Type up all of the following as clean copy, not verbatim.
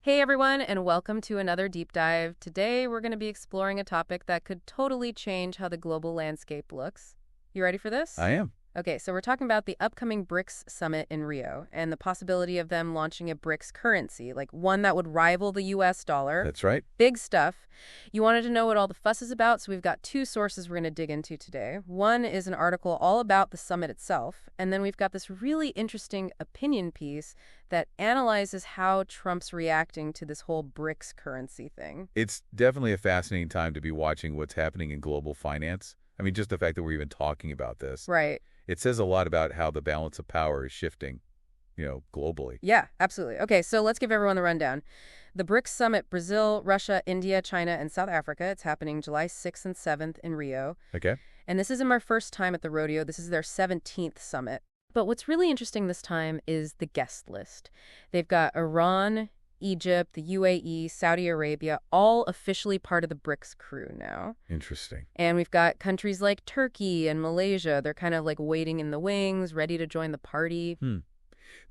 Hey everyone, and welcome to another deep dive. Today we're going to be exploring a topic that could totally change how the global landscape looks. You ready for this? I am. Okay, so we're talking about the upcoming BRICS Summit in Rio and the possibility of them launching a BRICS currency, like one that would rival the US dollar. That's right. Big stuff. You wanted to know what all the fuss is about, so we've got two sources we're going to dig into today. One is an article all about the summit itself, and then we've got this really interesting opinion piece that analyzes how Trump's reacting to this whole BRICS currency thing. It's definitely a fascinating time to be watching what's happening in global finance. I mean, just the fact that we're even talking about this. Right. It says a lot about how the balance of power is shifting, globally. Yeah, absolutely. Okay, so let's give everyone the rundown. The BRICS Summit, Brazil, Russia, India, China, and South Africa. It's happening July 6th and 7th in Rio. Okay. And this isn't my first time at the rodeo. This is their 17th summit. But what's really interesting this time is the guest list. They've got Iran, Egypt, the UAE, Saudi Arabia, all officially part of the BRICS crew now. Interesting. And we've got countries like Turkey and Malaysia. They're kind of like waiting in the wings, ready to join the party.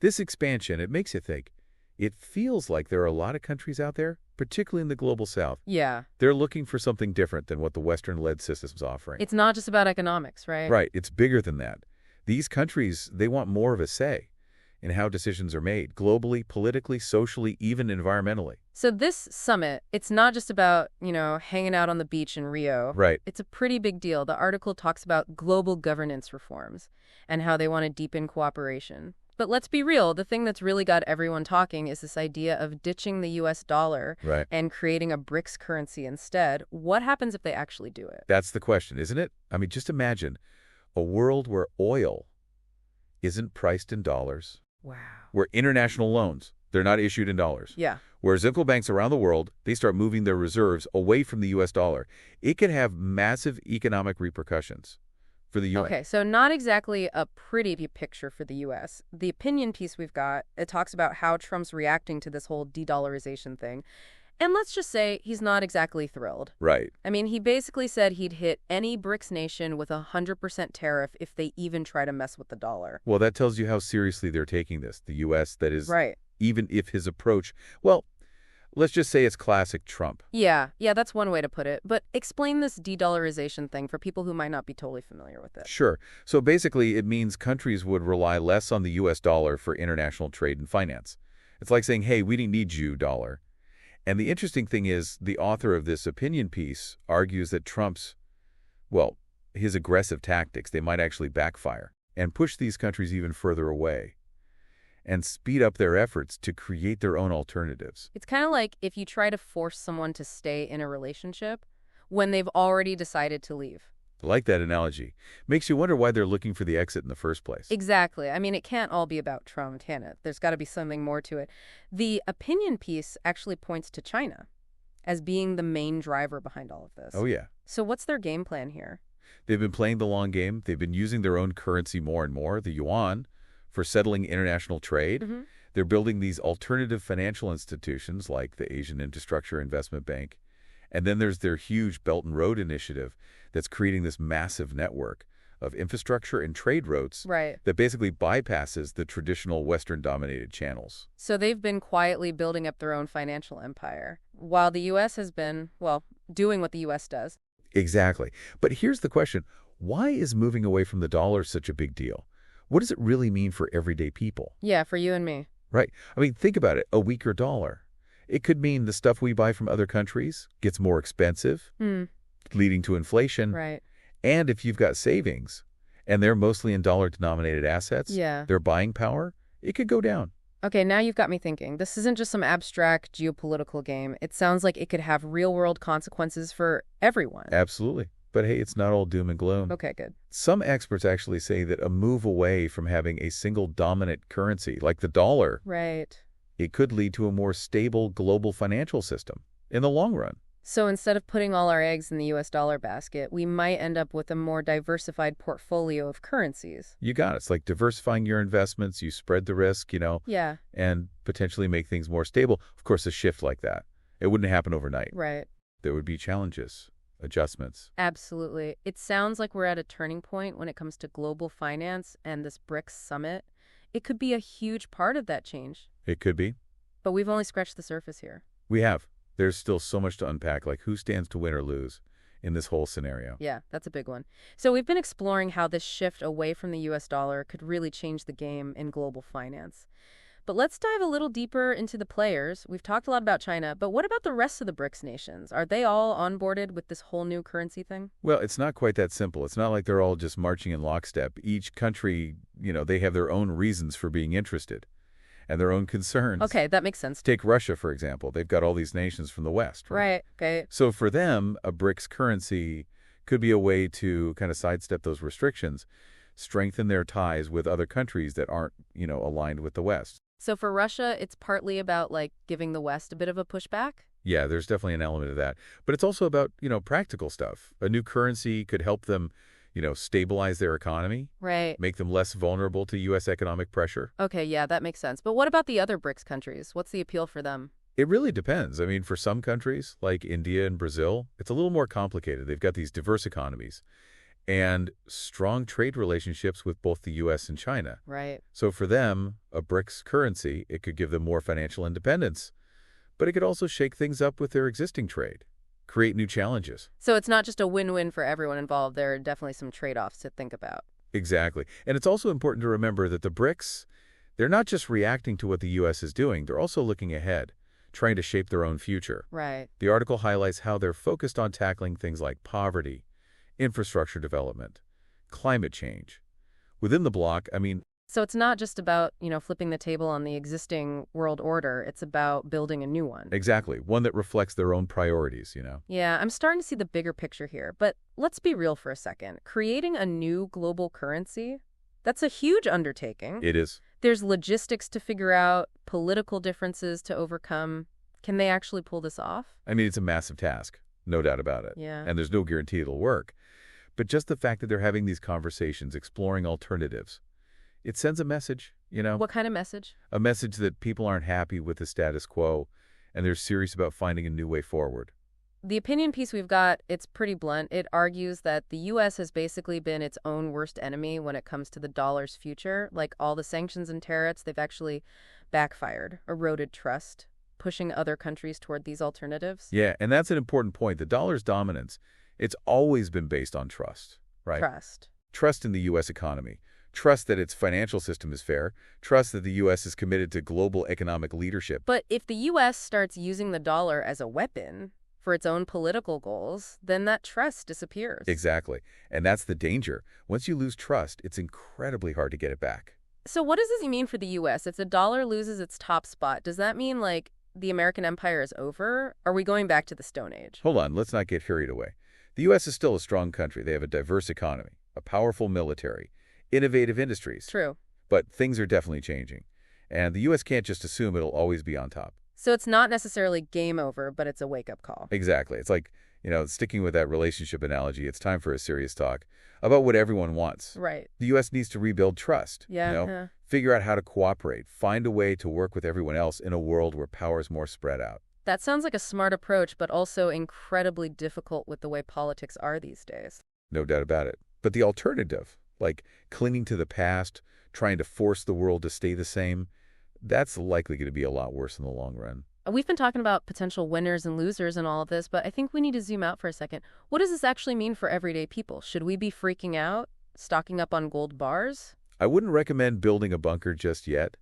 This expansion, it makes you think. It feels like there are a lot of countries out there, particularly in the global south. Yeah. They're looking for something different than what the Western-led system's offering. It's not just about economics, right? Right. It's bigger than that. These countries, they want more of a say in how decisions are made, globally, politically, socially, even environmentally. So this summit, it's not just about, hanging out on the beach in Rio. Right. It's a pretty big deal. The article talks about global governance reforms and how they want to deepen cooperation. But let's be real, the thing that's really got everyone talking is this idea of ditching the US dollar Right. and creating a BRICS currency instead. What happens if they actually do it? That's the question, isn't it? I mean, just imagine a world where oil isn't priced in dollars, Wow. where international loans, they're not issued in dollars, Yeah. where central banks around the world, they start moving their reserves away from the U.S. dollar. It could have massive economic repercussions for the U.S. Okay, so not exactly a pretty picture for the U.S. The opinion piece we've got, it talks about how Trump's reacting to this whole de-dollarization thing. And let's just say he's not exactly thrilled. Right. I mean, he basically said he'd hit any BRICS nation with a 100% tariff if they even try to mess with the dollar. Well, that tells you how seriously they're taking this. The U.S., that is, Right. even if his approach, well, let's just say it's classic Trump. Yeah, that's one way to put it. But explain this de-dollarization thing for people who might not be totally familiar with it. Sure. So basically, it means countries would rely less on the U.S. dollar for international trade and finance. It's like saying, hey, we didn't need you, dollar. And the interesting thing is, the author of this opinion piece argues that Trump's, his aggressive tactics, they might actually backfire and push these countries even further away and speed up their efforts to create their own alternatives. It's kind of like if you try to force someone to stay in a relationship when they've already decided to leave. I like that analogy. Makes you wonder why they're looking for the exit in the first place. Exactly. I mean, it can't all be about Trump, can it? There's got to be something more to it. The opinion piece actually points to China as being the main driver behind all of this. Oh, yeah. So what's their game plan here? They've been playing the long game. They've been using their own currency more and more, the yuan, for settling international trade. Mm-hmm. They're building these alternative financial institutions like the Asian Infrastructure Investment Bank. And then there's their huge Belt and Road Initiative that's creating this massive network of infrastructure and trade routes Right. that basically bypasses the traditional Western-dominated channels. So they've been quietly building up their own financial empire, while the U.S. has been, doing what the U.S. does. Exactly. But here's the question. Why is moving away from the dollar such a big deal? What does it really mean for everyday people? Yeah, for you and me. Right. I mean, think about it. A weaker dollar. It could mean the stuff we buy from other countries gets more expensive, leading to inflation. Right. And if you've got savings, and they're mostly in dollar-denominated assets, Yeah. their buying power, it could go down. Okay, now you've got me thinking. This isn't just some abstract geopolitical game. It sounds like it could have real-world consequences for everyone. Absolutely. But hey, it's not all doom and gloom. Okay, good. Some experts actually say that a move away from having a single dominant currency, like the dollar, Right. it could lead to a more stable global financial system in the long run. So instead of putting all our eggs in the US dollar basket, we might end up with a more diversified portfolio of currencies. You got it. It's like diversifying your investments. You spread the risk, Yeah, and potentially make things more stable. Of course, a shift like that, it wouldn't happen overnight. right. There would be challenges, adjustments. Absolutely. It sounds like we're at a turning point when it comes to global finance and this BRICS summit. It could be a huge part of that change. It could be. but we've only scratched the surface here. We have. There's still so much to unpack, like who stands to win or lose in this whole scenario. Yeah, that's a big one. So we've been exploring how this shift away from the US dollar could really change the game in global finance. But let's dive a little deeper into the players. We've talked a lot about China, but what about the rest of the BRICS nations? Are they all onboarded with this whole new currency thing? Well, it's not quite that simple. It's not like they're all just marching in lockstep. Each country, they have their own reasons for being interested and their own concerns. Okay, that makes sense. Take Russia, for example. They've got all these nations from the West, right? Right, okay. So for them, a BRICS currency could be a way to kind of sidestep those restrictions, strengthen their ties with other countries that aren't, aligned with the West. So for Russia, it's partly about, like, giving the West a bit of a pushback? Yeah, there's definitely an element of that. But it's also about, practical stuff. A new currency could help them, stabilize their economy. Right. Make them less vulnerable to U.S. economic pressure. Okay, yeah, that makes sense. But what about the other BRICS countries? What's the appeal for them? It really depends. I mean, for some countries, like India and Brazil, it's a little more complicated. They've got these diverse economies and strong trade relationships with both the U.S. and China. Right. So for them, a BRICS currency, it could give them more financial independence, but it could also shake things up with their existing trade, create new challenges. So it's not just a win-win for everyone involved. There are definitely some trade-offs to think about. Exactly. And it's also important to remember that the BRICS, they're not just reacting to what the U.S. is doing, they're also looking ahead, trying to shape their own future. Right. The article highlights how they're focused on tackling things like poverty, infrastructure development, climate change. Within the bloc, So it's not just about, flipping the table on the existing world order. It's about building a new one. exactly, one that reflects their own priorities. Yeah, I'm starting to see the bigger picture here. But let's be real for a second. Creating a new global currency, that's a huge undertaking. It is. There's logistics to figure out, political differences to overcome. Can they actually pull this off? It's a massive task, no doubt about it. Yeah. And there's no guarantee it'll work. But just the fact that they're having these conversations, exploring alternatives, it sends a message, What kind of message? a message that people aren't happy with the status quo and they're serious about finding a new way forward. The opinion piece we've got, it's pretty blunt. It argues that the U.S. has basically been its own worst enemy when it comes to the dollar's future. Like all the sanctions and tariffs, they've actually backfired, eroded trust, pushing other countries toward these alternatives. Yeah, and that's an important point. The dollar's dominance, it's always been based on trust, right? Trust. Trust in the U.S. economy. Trust that its financial system is fair. Trust that the U.S. is committed to global economic leadership. But if the U.S. starts using the dollar as a weapon for its own political goals, then that trust disappears. Exactly. And that's the danger. Once you lose trust, it's incredibly hard to get it back. So what does this mean for the U.S.? If the dollar loses its top spot, does that mean, like, the American empire is over? Are we going back to the Stone Age? Hold on, let's not get hurried away. The U.S. is still a strong country. They have a diverse economy, a powerful military, innovative industries. True. But things are definitely changing. And the U.S. can't just assume it'll always be on top. So it's not necessarily game over, but it's a wake-up call. Exactly. It's like, sticking with that relationship analogy, it's time for a serious talk about what everyone wants. Right. The U.S. needs to rebuild trust. Yeah. Figure out how to cooperate, find a way to work with everyone else in a world where power is more spread out. That sounds like a smart approach, but also incredibly difficult with the way politics are these days. No doubt about it. But the alternative, like clinging to the past, trying to force the world to stay the same, that's likely going to be a lot worse in the long run. We've been talking about potential winners and losers in all of this, but I think we need to zoom out for a second. What does this actually mean for everyday people? Should we be freaking out, stocking up on gold bars? I wouldn't recommend building a bunker just yet,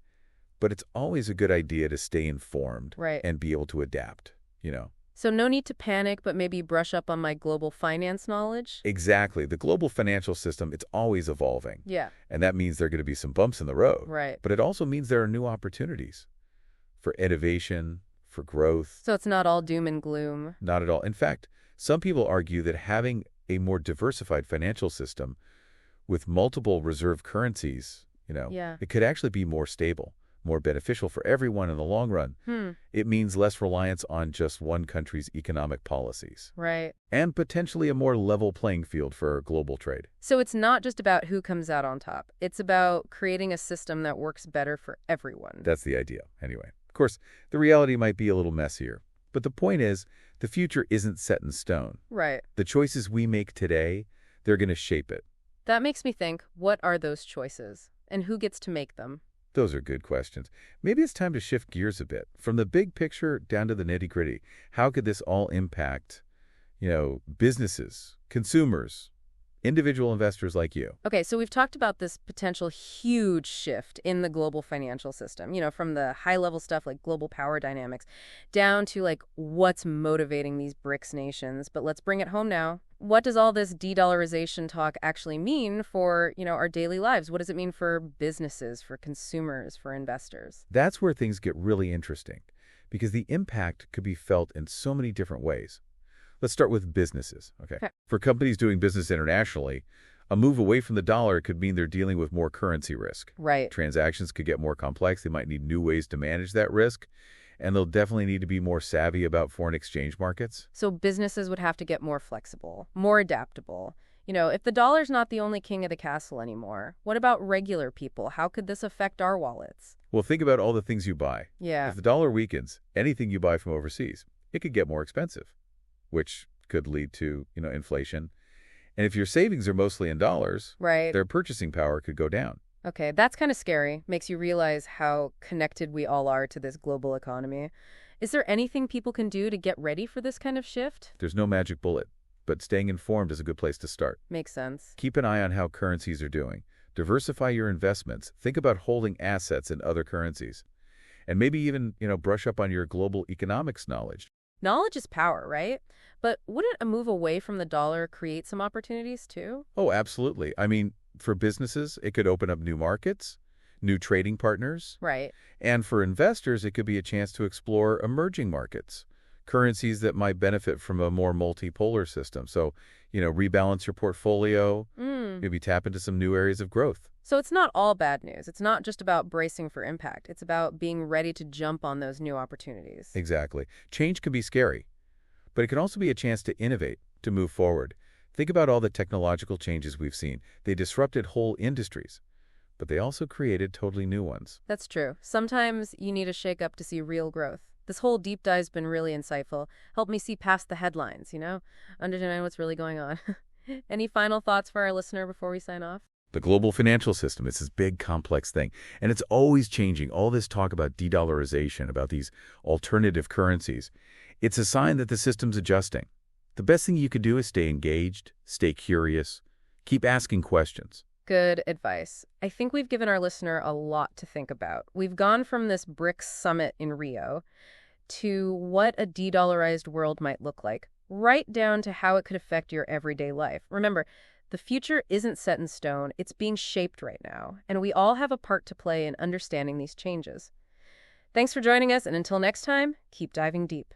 but it's always a good idea to stay informed Right. and be able to adapt, So no need to panic, but maybe brush up on my global finance knowledge? Exactly. The global financial system, it's always evolving. Yeah. And that means there are going to be some bumps in the road. Right. But it also means there are new opportunities for innovation, for growth. So it's not all doom and gloom. Not at all. In fact, some people argue that having a more diversified financial system with multiple reserve currencies, Yeah. it could actually be more stable, more beneficial for everyone in the long run. It means less reliance on just one country's economic policies. Right. And potentially a more level playing field for global trade. So it's not just about who comes out on top. It's about creating a system that works better for everyone. That's the idea, anyway. Of course, the reality might be a little messier. But the point is, the future isn't set in stone. Right. The choices we make today, they're going to shape it. That makes me think, what are those choices? And who gets to make them? Those are good questions. Maybe it's time to shift gears a bit. From the big picture down to the nitty-gritty. How could this all impact, businesses, consumers, individual investors like you? Okay, so we've talked about this potential huge shift in the global financial system, from the high-level stuff like global power dynamics down to like what's motivating these BRICS nations. But let's bring it home now. What does all this de-dollarization talk actually mean for, our daily lives? What does it mean for businesses, for consumers, for investors? That's where things get really interesting, because the impact could be felt in so many different ways. Let's start with businesses, okay? For companies doing business internationally, a move away from the dollar could mean they're dealing with more currency risk. Right. Transactions could get more complex. They might need new ways to manage that risk, and they'll definitely need to be more savvy about foreign exchange markets. So businesses would have to get more flexible, more adaptable. If the dollar's not the only king of the castle anymore, what about regular people? How could this affect our wallets? Well, think about all the things you buy. Yeah. If the dollar weakens, anything you buy from overseas, it could get more expensive, which could lead to, inflation. And if your savings are mostly in dollars, right, their purchasing power could go down. Okay, that's kind of scary. Makes you realize how connected we all are to this global economy. Is there anything people can do to get ready for this kind of shift? There's no magic bullet, but staying informed is a good place to start. Makes sense. Keep an eye on how currencies are doing. Diversify your investments. Think about holding assets in other currencies. And maybe even, brush up on your global economics knowledge. Knowledge is power, right? But wouldn't a move away from the dollar create some opportunities too? Oh, absolutely. I mean, for businesses, it could open up new markets, new trading partners. Right. And for investors, it could be a chance to explore emerging markets, currencies that might benefit from a more multipolar system. So, rebalance your portfolio, maybe tap into some new areas of growth. So it's not all bad news. It's not just about bracing for impact. It's about being ready to jump on those new opportunities. Exactly. Change can be scary, but it can also be a chance to innovate, to move forward. Think about all the technological changes we've seen. They disrupted whole industries, but they also created totally new ones. That's true. Sometimes you need a shake-up to see real growth. This whole deep dive's been really insightful. Helped me see past the headlines, understand what's really going on. Any final thoughts for our listener before we sign off? The global financial system is this big, complex thing, and it's always changing. All this talk about de-dollarization, about these alternative currencies, it's a sign that the system's adjusting. The best thing you could do is stay engaged, stay curious, keep asking questions. Good advice. I think we've given our listener a lot to think about. We've gone from this BRICS Summit in Rio to what a de-dollarized world might look like, right down to how it could affect your everyday life. Remember, the future isn't set in stone. It's being shaped right now, and we all have a part to play in understanding these changes. Thanks for joining us, and until next time, keep diving deep.